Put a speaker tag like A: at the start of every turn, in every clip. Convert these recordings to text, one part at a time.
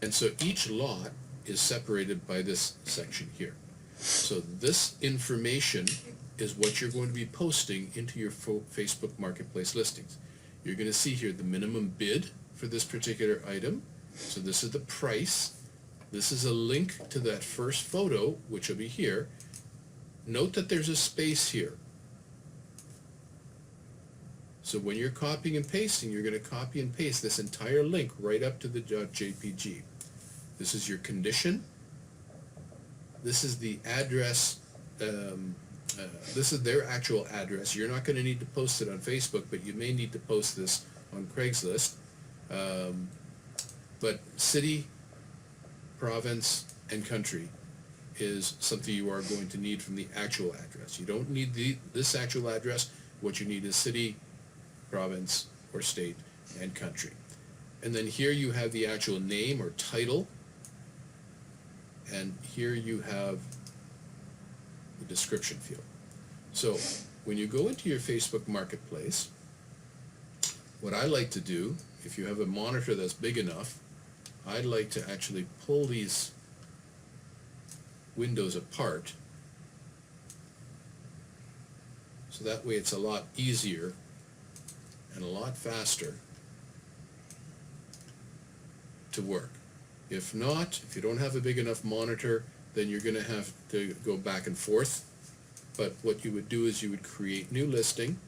A: And so each lot is separated by this section here. So this information is what you're going to be posting into your Facebook Marketplace listings. You're going to see here the minimum bid for this particular item. So this is the price. This is a link to that first photo, which will be here. Note that there's a space here. So when you're copying and pasting, you're going to copy and paste this entire link right up to the .jpg. This is your condition. This is the address. This is their actual address. You're not going to need to post it on Facebook, but you may need to post this on Craigslist. But city, province, and country is something you are going to need from the actual address. You don't need this actual address. What you need is city, province, or state, and country. And then here you have the actual name or title, and here you have the description field. So when you go into your Facebook Marketplace, what I like to do, if you have a monitor that's big enough, I'd like to actually pull these windows apart, so that way it's a lot easier and a lot faster to work. If not, if you don't have a big enough monitor, then you're going to have to go back and forth. But what you would do is you would create new listing.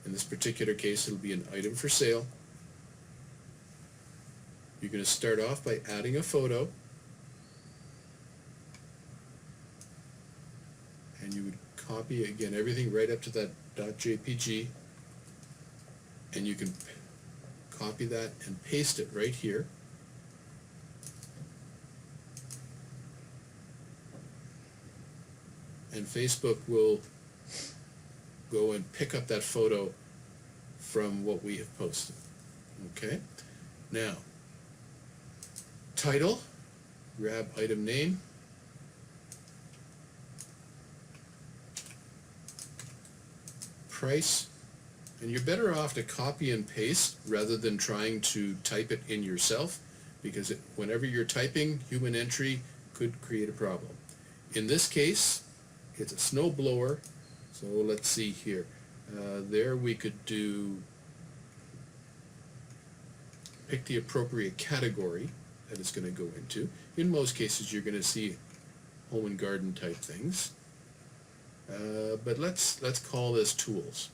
A: In this particular case, it'll be an item for sale. You're going to start off by adding a photo. And you would copy, again, everything right up to that .jpg. And you can copy that and paste it right here. And Facebook will go and pick up that photo from what we have posted. Okay? Now, title, grab item name, price, and you're better off to copy and paste rather than trying to type it in yourself, because whenever you're typing, human entry could create a problem. In this case, it's a snow blower, so let's see here. There we could pick the appropriate category that it's going to go into. In most cases, you're going to see home and garden type things. But let's call this tools.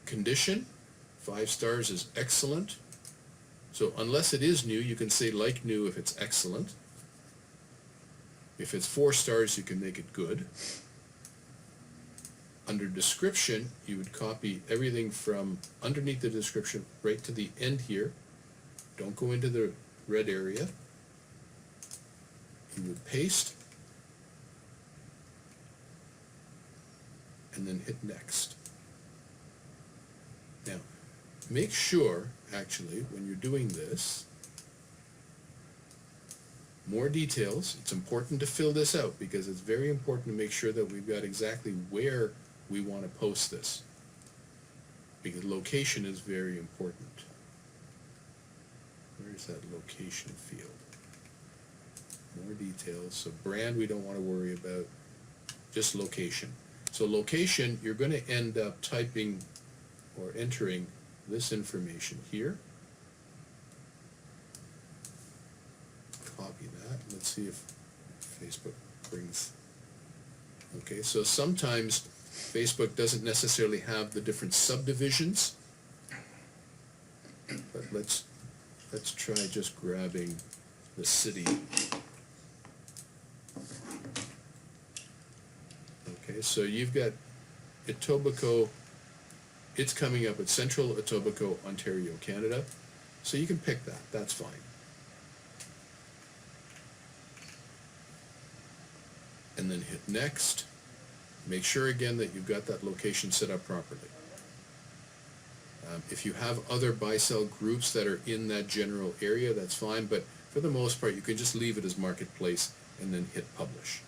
A: Condition, 5 stars is excellent. So unless it is new, you can say like new if it's excellent. If it's 4 stars, you can make it good. Under description, you would copy everything from underneath the description right to the end here. Don't go into the red area. You would paste and then hit next. Now, make sure, actually, when you're doing this, more details. It's important to fill this out because it's very important to make sure that we've got exactly where we want to post this, because location is very important. Where's that location field? More details. So brand we don't want to worry about, just location. So location, you're going to end up typing or entering this information here. Copy that. Let's see if Facebook brings. Okay, so sometimes Facebook doesn't necessarily have the different subdivisions, but let's try just grabbing the city. Okay, so you've got Etobicoke. It's coming up at Central Etobicoke, Ontario, Canada. So you can pick that. That's fine. And then hit next. Make sure again that you've got that location set up properly. If you have other buy-sell groups that are in that general area, that's fine, but for the most part, you can just leave it as Marketplace and then hit Publish.